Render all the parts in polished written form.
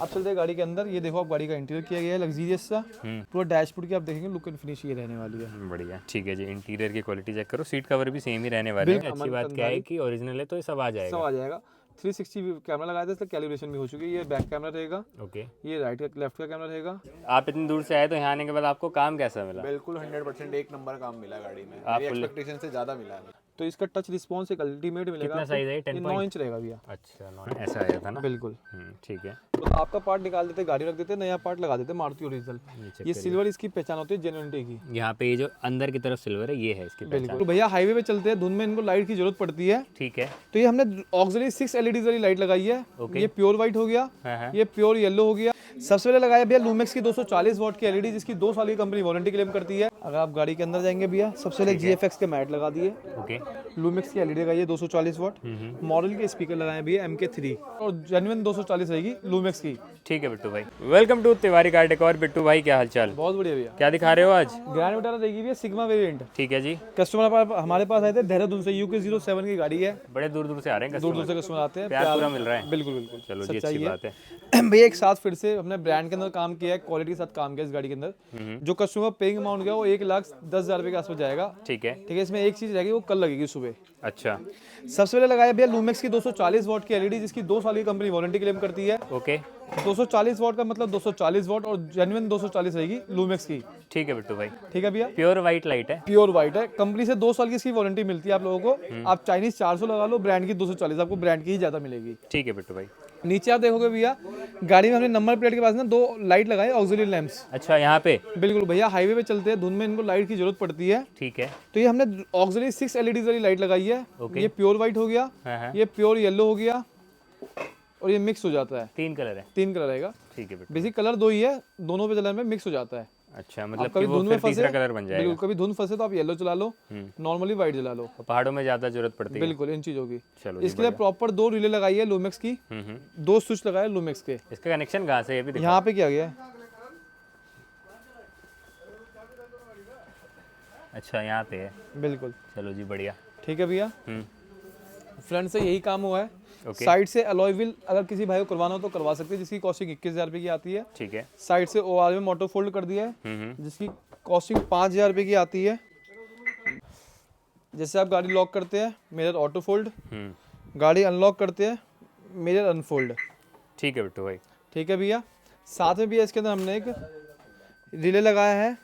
आप चलते हैं गाड़ी के अंदर, ये देखो आप गाड़ी का इंटीरियर किया गया है लग्जरियस सा, पूरा डैशबोर्ड की आप देखेंगे लुक एंड फिनिश ये रहने वाली है। बढ़िया, ठीक है जी। इंटीरियर की क्वालिटी चेक करो, सीट कवर भी सेम ही रहने वाले हैं। अच्छी बात क्या है कि ओरिजिनल है तो ये सब आ सब जाएगा। आ जाएगा। 360 कैमरा लगाया था, इसका कैलिब्रेशन भी हो चुकी है। ये बैक कैमरा रहेगा, ओके, ये राइट का लेफ्ट का कैमरा रहेगा। आप इतनी दूर से आए तो यहाँ आने के बाद आपको काम कैसा मिला? बिल्कुल 100% एक नंबर काम मिला गाड़ी में, आप मेरी एक्सपेक्टेशन से ज़्यादा मिला है। तो इसका टच रिस्पॉन्स एक अल्टीमेट मिलेगा। कितना साइज है ये? 9 इंच रहेगा भैया। अच्छा, ऐसा आया था ना? बिल्कुल। ठीक है। तो आपका पार्ट निकाल देते, गाड़ी रख देते, नया पार्ट लगा देते मारुति ओरिजिनल। ये सिल्वर इसकी पहचान होती है जेन्युइनिटी की। यहाँ पे ये जो अंदर की तरफ सिल्वर है ये है इसकी पहचान। बिल्कुल। तो भैया हाईवे पे चलते हैं, धुंध में इनको लाइट की जरूरत पड़ती है। ठीक है। तो ये हमने ऑक्सिलरी 6 एलईडी वाली लाइट लगाई है। ये प्योर व्हाइट हो गया, ये प्योर येलो हो गया। सबसे पहले लगाया भैया लूमेक्स की 240 वॉट की एलईडी, जिसकी 2 साल की कंपनी वारंटी क्लेम करती है। अगर आप गाड़ी के अंदर जाएंगे भैया, सबसे पहले जीएफएक्स के मैट लगा दिए। ओके, लूमेक्स की एलईडी लगाई है 240 वॉट। मॉडल के स्पीकर लगाए भैया MK3 और जेन्युइन 240 रहेगी लूमेक्स की। ठीक है बिट्टू भाई। Welcome to Tiwari car decor. Bittu भाई क्या हालचाल? बहुत बढ़िया भैया। क्या दिखा रहे हो आज? ग्रैंड विटारा रहेगी भैया सिग्मा वेरिएंट। ठीक है जी। कस्टमर हमारे पास आए थे देहरादून से, UK07 की गाड़ी है। बड़े दूर दूर से आ रहे हैं दूर कस्टमर। दूर से कस्टमर आते हैं, प्यार पूरा मिल रहा है। बिल्कुल बिल्कुल। चलो जी, अच्छी बात है। भैया एक साथ फिर से हमने ब्रांड के अंदर काम किया है, क्वालिटी के साथ काम किया है इस गाड़ी के अंदर। जो कस्टमर पेइंग अमाउंट गया वो 1,10,000 रुपए के आसपास जाएगा। ठीक है। ठीक है, इसमें एक चीज रहेगी वो कल लगेगी सुबह। अच्छा, सबसे पहले लगाया भैया लूमेक्स की 240 वॉट की एलईडी, जिसकी 2 साल की कंपनी वारंटी क्लेम करती है। ओके। 240 वॉट का मतलब 240 वॉट और जेन्युइन 240 रहेगी लूमेक्स की। ठीक है बिट्टू भाई। ठीक है भैया। प्योर व्हाइट लाइट है। प्योर व्हाइट है, कंपनी से 2 साल की इसकी वारंटी मिलती है आप लोगों को। आप चाइनीज 400 लगा लो, ब्रांड की 240, आपको ब्रांड की ही ज्यादा मिलेगी। ठीक है बिट्टू भाई। नीचे आप देखोगे भैया गाड़ी में हमने नंबर प्लेट के पास ना 2 लाइट लगाए ऑक्सिलरी लैंप्स। अच्छा, यहाँ पे? बिल्कुल भैया, हाईवे पे चलते हैं, धुंध में इनको लाइट की जरूरत पड़ती है। ठीक है। तो ये हमने ऑक्सिलरी 6 एलईडी वाली लाइट लगाई है। ये प्योर व्हाइट हो गया, ये प्योर येलो हो गया और ये मिक्स हो जाता है। 3 कलर है। 3 कलर रहेगा। ठीक है बिट्टू। बेसिक कलर 2 ही है, दोनों पे कलर में मिक्स हो जाता है। अच्छा, मतलब कभी कि वो धुंध में फिर तीसरा फंसे, कलर बन जाएगा। बिल्कुल, कभी धुंध फंसे तो आप येलो चला लो, नॉर्मली व्हाइट जला लो। पहाड़ों में ज्यादा जरूरत पड़ती है। बिल्कुल, इन चीजों की। चलो इसके लिए प्रॉपर 2 रिले लगाई है लूमेक्स की, 2 स्विच लगाए लूमेक्स के। इसका कनेक्शन कहाँ से है ये भी दिखाओ। यहाँ पे किया गया है। अच्छा, यहाँ पे है। बिल्कुल। चलो जी, बढ़िया। ठीक है भैया। फ्रंट से यही काम हुआ है। ओके। साइड से अलॉय व्हील अगर किसी भाई को करवाना हो तो करवा सकते हैं, जिसकी कॉस्टिंग 21,000 रुपये की आती है। ठीक है। साइड से ORM ऑटो फोल्ड कर दिया है, जिसकी कॉस्टिंग 5,000 रुपये की आती है। जैसे आप गाड़ी लॉक करते हैं, मिरर ऑटो फोल्ड, गाड़ी अनलॉक करते हैं, मिरर अनफोल्ड। ठीक है बिट्टू भाई। ठीक है भैया। साथ में भैया इसके अंदर हमने एक रिले लगाया है,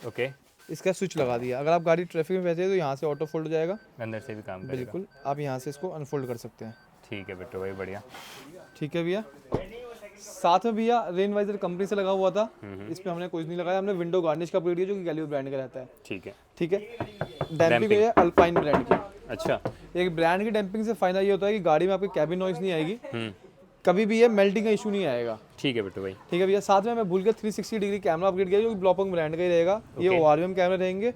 ओके। इसका स्विच लगा दिया। अगर आप गाड़ी ट्रैफिक में फंसे तो यहाँ से ऑटो फोल्ड हो जाएगा, अंदर से भी काम करेगा। बिल्कुल। आप यहाँ से इसको अनफोल्ड कर सकते हैं। ठीक है बिट्टू भाई, बढ़िया। ठीक है भैया। साथ में भैया रेन वाइजर कंपनी से लगा हुआ था, इस पे हमने कुछ नहीं लगाया, हमने विंडो गार्निश का अपग्रेड किया जो कि गैलियो ब्रांड का रहता है। ठीक है। ठीक है। डैम्पिंग है अल्पाइन ब्रांड की। अच्छा। एक ब्रांड की डैम्पिंग से फायदा ये होता है कि गाड़ी में आपकी कैबिन नॉइस नहीं आएगी, कभी भी ये मेल्टिंग का इशू नहीं आएगा। ठीक है बिट्टू भाई। ठीक है भैया। साथ में मैं भूल गया 360 डिग्री कैमरा अपग्रेड किया जो कि ब्लॉपंग ब्रांड का ही रहेगा। ये ORM कैमरे रहेंगे।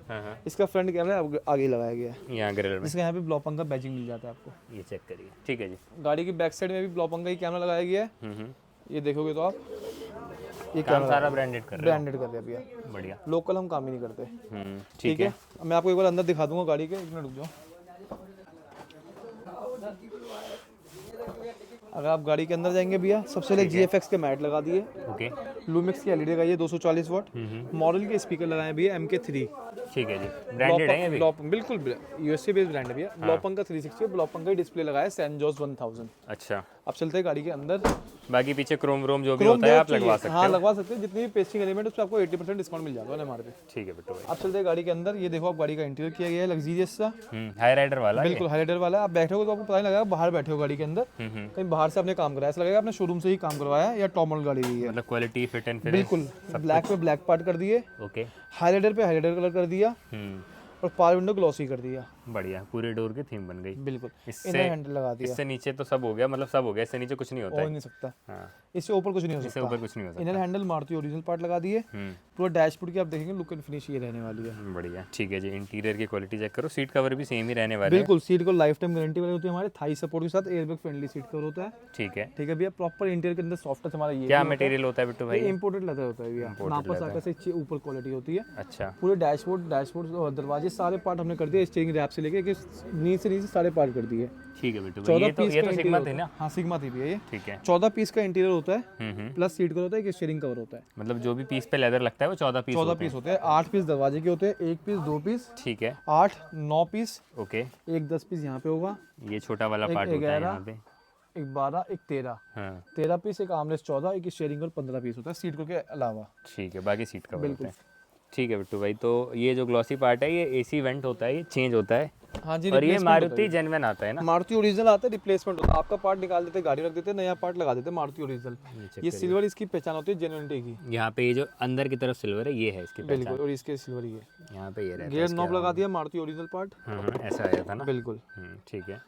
इसका फ्रंट कैमरा आगे ही लगाया गया है, यहाँ ग्रिल में। इसका यहाँ पे ब्लॉपंग का बैजिंग मिल जाता है आपको। ये चेक करिए। ठीक है जी। गाड़ी की बैक साइड में भी ब्लॉपंग का ही कैमरा लगाया गया है। ये देखोगे तो आप, ये काम सारा ब्रांडेड कर रहे ब्रांडेड कर रहे हैं भैया। हो। बढ़िया। लोकल हम काम ही नहीं करते। ठीक है। मैं आपको एक बार अंदर दिखा दूंगा गाड़ी के, 1 मिनट रुक जाओ। अगर आप गाड़ी के अंदर जाएंगे भैया, सबसे पहले GFX के मैट लगा दिए। ओके। लूमेक्स की एलईडी लगाई है 240 वॉट। मॉडल के स्पीकर लगाए हैं भैया MK3। ठीक है जी। ब्रांडेड है ये भी? बिल्कुल USA बेस्ड ब्रांड है भैया। ब्लॉपंग का 360, ब्लॉपंग का डिस्प्ले लगाया है सैनजोस 1000। अच्छा। अब चलते हैं गाड़ी के अंदर। बाकी पीछे क्रोम व्रोम जो भी होता है आप लगवा सकते हाँ, लगवा सकते हैं। जितनी भी पेस्टिंग एलिमेंट उस पर आपको 80% डिस्काउंट मिल जाएगा हमारे पे। ठीक है बिट्टू भाई। अब चलते हैं गाड़ी के अंदर। ये देखो आप गाड़ी का इंटीरियर किया गया है लग्जरियस सा, हाई राइडर वाला। बिल्कुल हाईलाइटर वाला है। आप बैठोगे तो आपको पता नहीं लगेगा बाहर बैठे हो गाड़ी के अंदर, कहीं बाहर से आपने काम कराया, ऐसा लगेगा आपने शोरूम से ही काम करवाया या टॉप मॉडल गाड़ी ली है। मतलब क्वालिटी, फिट एंड फिनिश। बिल्कुल। ब्लैक पे ब्लैक पार्ट कर दिए, ओके। हाईलाइटर पे हाईलाइटर कलर कर दिया और पावर विंडो ग्लॉसी कर दिया। बढ़िया, पूरे डोर की थीम बन गई। बिल्कुल। इससे इनर हैंडल लगा दिया। इससे नीचे तो सब हो गया, मतलब सब हो गया। इससे नीचे कुछ नहीं होता हो है। नहीं सकता, हाँ। इससे ऊपर कुछ नहीं हो इससे सकता। ऊपर कुछ नहीं हो सकता। Inner handle Maruti original part लगा दिए। पूरा डैशबोर्ड की आप देखेंगे लुक एंड फिनिश ये रहने वाली है। बढ़िया, ठीक है जी। इंटीरियर की क्वालिटी चेक करो, सीट कवर भी सेम ही रहने वाले हैं। बिल्कुल। सीट को लाइफ टाइम गारंटी वाले होते हैं हमारे, थाई सपोर्ट के साथ एयरबैग फ्रेंडली सीट कवर होता है। ठीक है। ठीक है भैया। प्रॉपर इंटीरियर के अंदर सॉफ्ट टच हमारा ये क्या मटेरियल होता है बिट्टू भाई? इंपोर्टेड लेदर होता है भैया, नापा साका से ऊपर क्वालिटी होती है। अच्छा। पूरे डैशबोर्ड दरवाजे सारे पार्ट हमने कर दिए स्टीयरिंग रैप से लेके नीचे से 5.5 कर दी है। ठीक है बिट्टू भाई, ये तो सिग्मा थी ना? हाँ सिग्मा थी भैया ये। ठीक है, 14 पीस का इंटीरियर होता है, प्लस सीट कवर होता है, एक स्टीयरिंग कवर होता है। मतलब जो भी पीस पे लेदर लगता है वो 14 पीस 14 पीस होते हैं। 8 पीस दरवाजे के होते हैं, 1 पीस 2 पीस, ठीक है, 8 9 पीस, ओके। एक 10 पीस यहाँ पे होगा, ये छोटा वाला एक पार्ट होता है 11, यहाँ पे। एक 12, एक 13, हाँ 13 पीस, एक आर्मरेस्ट 14, एक स्टीयरिंग कवर 15 पीस होता है सीट कवर के अलावा। ठीक है, बाकी सीट कवर होते हैं। ठीक है बिट्टू भाई, तो ये जो ग्लॉसी पार्ट है ये एसी वेंट होता है, ये चेंज होता है। हाँ जी, और ये मारुति जेन्युइन आता है ना? मारुति ओरिजिनल आता है, रिप्लेसमेंट होता है। आपका पार्ट निकाल देते, गाड़ी रख देते, नया पार्ट लगा देते, मारुति ओरिजिनल। ये सिल्वर इसकी पहचान होती है जेन्युइनिटी की। यहाँ पे ये जो अंदर की तरफ सिल्वर है ये है इसकी पहचान। बिल्कुल, और इसके सिल्वर ही है। यहाँ पे ये रहता है। गियर नॉब लगा दिया, मारुति ओरिजिनल पार्ट। हाँ ऐसा आया था ना? बिल्कुल। ठीक है।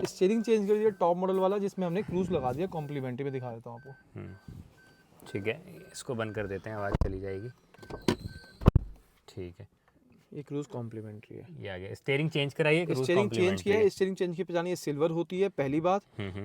स्टीयरिंग चेंज कर दिया टॉप मॉडल वाला, जिसमें हमने क्रूज लगा दिया, कॉम्प्लीमेंट्री में दिखा देता हूँ आपको। ठीक है, इसको बंद कर देते हैं, आवाज़ चली जाएगी। ठीक है, ये क्रूज कॉम्प्लीमेंट्री है। ये आ गया। स्टीयरिंग चेंज कराइए, स्टीयरिंग चेंज किया है। स्टीयरिंग चेंज की पहचान ये सिल्वर होती है, पहली बात।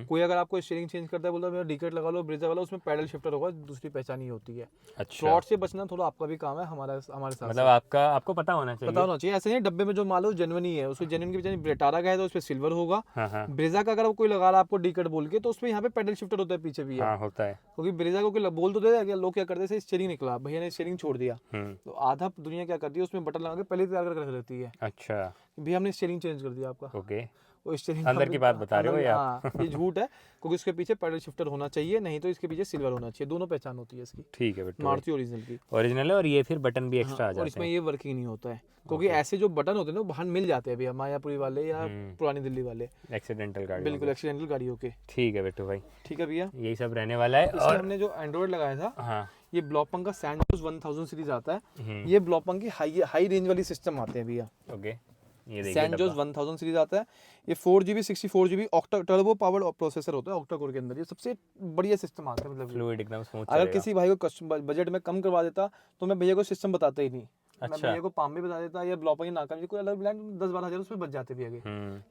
कोई अगर आपको स्टीयरिंग चेंज करता है, बोलता है मेरा डिकेट लगा लो, ब्रेजा वाला, उसमें पैडल शिफ्टर होगा, दूसरी पहचान ये होती है। अच्छा, फ्रॉड से बचना थोड़ा आपका भी काम है, हमारे साथ मतलब आपको पता होना चाहिए। पता होना चाहिए। ऐसे नहीं डब्बे में जो माल है जेन्युइन ही है, उसको जेन्युइन की पहचान ब्रेटारा का है तो उस पर सिल्वर होगा। ब्रेजा का अगर कोई लगा रहा है आपको डिकेट बोल के, तो उसमें यहाँ पे पैडल शिफ्टर होता है, पीछे भी है। होता है, क्योंकि ब्रेजा को कोई बोल तो दे, लोग क्या करते हैं, स्टीयरिंग निकला, भैया ने स्टीयरिंग छोड़ दिया, तो आधा दुनिया क्या करती है, उसमें बटन लगा के पहले तैयार करके रख देती है। अच्छा, भैया हमने स्टीयरिंग चेंज कर दिया आपका। ओके, वो स्टीयरिंग अंदर की बात बता रहे हो या? हाँ, ये झूठ है, क्योंकि इसके पीछे पैडल शिफ्टर होना चाहिए, नहीं तो इसके पीछे सिल्वर होना चाहिए। दोनों पहचान होती है इसकी। ठीक है बेटा, मारुति ओरिजिनल की ओरिजिनल है। और ये फिर बटन भी एक्स्ट्रा आ जाते हैं, और इसमें ये वर्किंग नहीं होता है, क्योंकि ऐसे जो बटन होते हैं ना वो बाहर मिल जाते हैं भैया, मायापुरी वाले या पुरानी दिल्ली वाले, एक्सीडेंटल गाड़ी। बिल्कुल एक्सीडेंटल गाड़ियों के। ठीक है बेटू भाई, ठीक है भैया, यही सब रहने वाला है। और हमने जो एंड्रॉइड लगाया था, हाँ, ये ब्लॉपंग का सैंडोज 1000 सीरीज आता है। ये ब्लॉपंग की हाई रेंज वाली सिस्टम आते हैं भैया। ओके, ये देखिए सैंडोज 1000 सीरीज आता है। ये 4GB 64GB octa turbo powered processor होता है ऑक्टा कोर के अंदर। ये सबसे बढ़िया सिस्टम आता है, मतलब फ्लूइड एकदम स्मूथ। अगर किसी भाई को बजट में कम करवा देता तो मैं भैया को सिस्टम बताता ही नहीं। मैं भैया को पाम भी बता देता, ये ब्लॉपंग नाकाम, कोई अलग ब्रांड 10-12 हज़ार उसमें बच जाते भैया के।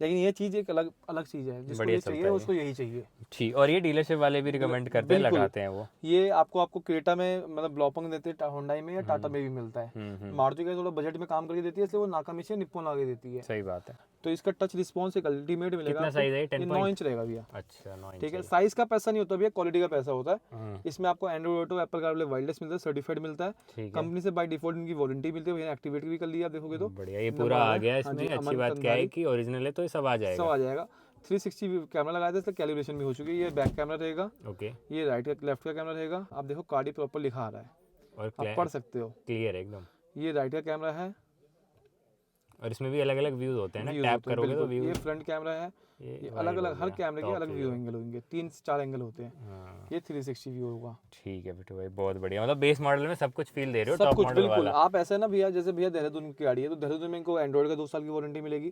लेकिन ये चीज़ एक अलग चीज़ है, जिसको ये चाहिए उसको यही चाहिए। ठीक, और ये डीलरशिप वाले भी रिकमेंड करते हैं, लगाते हैं वो। ये आपको क्रेटा में मतलब ब्लॉपंग देते हैं, होंडा में या टाटा में भी मिलता है। मारुति का थोड़ा बजट में काम करके देती है, इसलिए वो नाकामी से निप्पॉन लगा देती है। सही बात है। तो इसका टच रिस्पॉन्स एक अल्टीमेट मिलेगा। कितना साइज है? 9 इंच रहेगा भैया। अच्छा, 9 इंच। ठीक है, साइज का पैसा नहीं होता भैया, क्वालिटी का पैसा होता है। इसमें आपको Android auto, Apple CarPlay wireless मिलता है, सर्टिफाइड मिलता है कंपनी से, बाय डिफॉल्ट इनकी वारंटी मिलती है। भैया एक्टिवेट भी कर लिया, आप देखोगे तो बढ़िया, ये पूरा आ गया इसमें। अच्छी बात क्या है कि ओरिजिनल है तो ये सब आ जाएगा। 360 कैमरा लगाया था, इसका कैलिब्रेशन भी हो चुकी है। ये बैक कैमरा रहेगा, ओके। ये राइट का लेफ्ट का कैमरा रहेगा। आप देखो कार्ड प्रॉपर लिखा आ रहा है, और आप पढ़ सकते हो, क्लियर है एकदम। ये राइट का कैमरा है, और इसमें भी अलग अलग व्यूज होते हैं ना, टैप करोगे तो व्यू। ये फ्रंट कैमरा है, ये अलग अलग हर कैमरे के अलग व्यू एंगल होंगे, 3 से 4 एंगल होते हैं। ये 360 व्यू होगा। ठीक है बेटू भाई, बहुत बढ़िया। मतलब बेस मॉडल में सब कुछ फील दे रहे हो, सब टॉप कुछ मॉडल बिल्कुल। वाला। आप ऐसे ना भैया, जैसे भैया देहरादून की गाड़ी है, तो देहरादून में इनको एंड्रॉइड का 2 साल की वारंटी मिलेगी।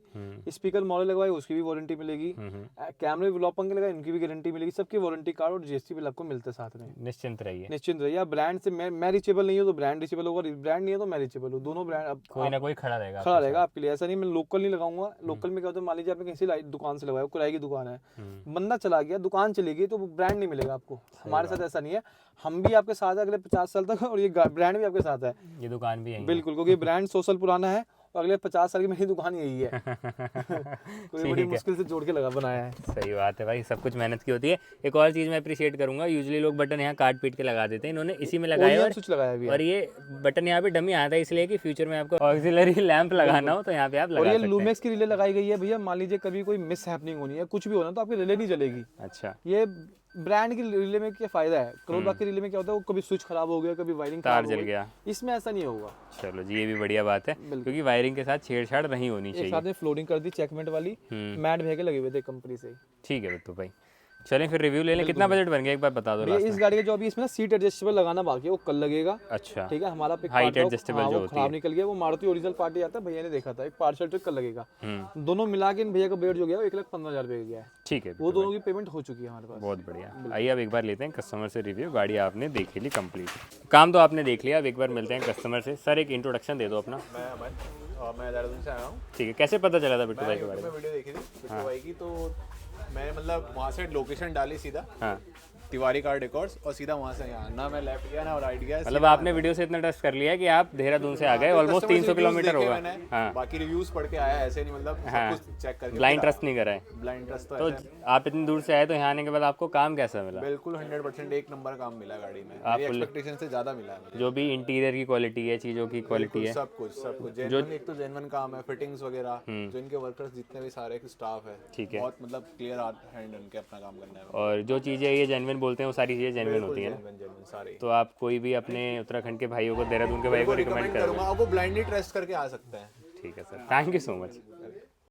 स्पीकर मॉडल लगवाए उसकी भी वारंटी मिलेगी। कैमरे ब्लॉपंग लगाए इनकी भी गारंटी मिलेगी। सबकी वारंटी कार्ड और जीएसटी बिल आपको मिलते साथ में। निश्चिंत रहिए, निश्चिंत रहिए। आप ब्रांड से मैं रीचेबल नहीं हो तो ब्रांड रीचेबल होगा, ब्रांड नहीं है तो मैं रीचेबल हूँ। दोनों ब्रांड कोई ना कोई खड़ा रहेगा आपके लिए। ऐसा नहीं मैं लोकल नहीं लगाऊंगा। लोकल में क्या होता है, मान लीजिए आपने किसी दुकान से लगाया, किराए की दुकान है, बंदा चला गया, दुकान चलेगी, तो ब्रांड नहीं मिलेगा आपको। हमारे साथ ऐसा नहीं है, हम भी आपके साथ है अगले 50 साल तक, और ये ब्रांड भी आपके साथ है, ये दुकान भी है बिल्कुल, क्योंकि ब्रांड 100 साल पुराना है और अगले 50 साल की मेरी दुकान यही है। कोई बड़ी मुश्किल से जोड़ के बनाया है। सही बात है भाई, सब कुछ मेहनत की होती है। एक और चीज़ मैं अप्रिशिएट करूंगा, यूजुअली लोग बटन यहाँ काट पीट के लगा देते हैं, इन्होंने इसी में लगाया और ये बटन यहाँ पे डमी आता है, इसलिए कि फ्यूचर में आपको ऑक्सिलरी लैंप लगाना हो तो यहाँ पे आप लगा सकते हैं। लूमेक्स की रिले लगाई गई है भैया। मान लीजिए कभी कोई मिस हैपनिंग होनी है, कुछ भी होना, तो आपकी रिले नहीं चलेगी। अच्छा, ये ब्रांड की रिले में क्या फायदा है, करोल बाग की रिले में क्या होता है, वो कभी स्विच खराब हो गया, कभी वायरिंग तार जल गया, इसमें ऐसा नहीं होगा। चलो जी, ये भी बढ़िया बात है, क्योंकि वायरिंग के साथ छेड़छाड़ नहीं होनी चाहिए। साथ में फ्लोरिंग कर दी चेकमेट वाली, मैट भेगे लगे हुए थे कंपनी से। ठीक है बिट्टू भाई, चलें फिर रिव्यू ले लें। कितना बजट बन गया एक बार बता दो। इस गाड़ी का जो अभी इसमें सीट एडजस्टेबल लगाना बाकी है, वो कल लगेगा। अच्छा, ठीक है, हमारा हाइट एडजस्टेबल जो होती है, खराब निकल गया, वो मारुति ओरिजिनल पार्टी आता है, भैया ने देखा था, एक पार्सल ट्रिक कल लगेगा। दोनों मिला के भैया का वेट जो गया वो 1,15,000 रुपये गया है। ठीक है, वो दोनों की पेमेंट हो चुकी है हमारे पास। बहुत बढ़िया। आइए अब एक बार लेते हैं कस्टमर से रिव्यू। गाड़ी आपने देख ली कंप्लीट, काम तो आपने देख लिया, अब एक बार मिलते हैं कस्टमर से। सर एक इंट्रोडक्शन दे दो अपना। मैं देहरादून से आया हूँ। ठीक है, कैसे पता चला था बिट्टू भाई के बारे में? वीडियो देखी थी बिट्टू भाई की, तो मैंने मतलब वहाँ से लोकेशन डाली सीधा। हाँ, तिवारी कार डेकोर्स और सीधा वहाँ से यहाँ, ना मैं लेफ्ट गया ना राइट गया। मतलब आपने वीडियो से इतना ट्रस्ट कर लिया है कि आप देहरादून से आ गए, ऑलमोस्ट 300 किलोमीटर होगा। हाँ, बाकी रिव्यूज पढ़ के आया, ऐसे नहीं मतलब सब कुछ चेक करके। ब्लाइंड ट्रस्ट नहीं करा है। ब्लाइंड ट्रस्ट तो आप इतनी दूर से आए तो यहाँ आने के बाद आपको काम कैसा मिला? बिल्कुल 100% एक नंबर काम मिला गाड़ी में, मेरी एक्सपेक्टेशन से ज़्यादा मिला है। जो भी इंटीरियर की क्वालिटी है, चीज़ों की क्वालिटी है, सब कुछ जेन्युइन, एक तो जेन्युइन काम है, फिटिंग्स वगैरह, जो इनके वर्कर्स जितने भी सारे स्टाफ है, ठीक है, बहुत मतलब क्लियर हैंड उनके अपना काम करने में। और जो चीज़ें ये जेन्युइन बोलते हैं वो सारी चीज़ें जेन्युइन होती हैं सारे। तो आप कोई भी अपने उत्तराखंड के भाइयों को, देहरादून के भाइयों को रिकमेंड करोगे? वो ब्लाइंडली ट्रस्ट करके आ सकते हैं। ठीक है sir, thank you so much.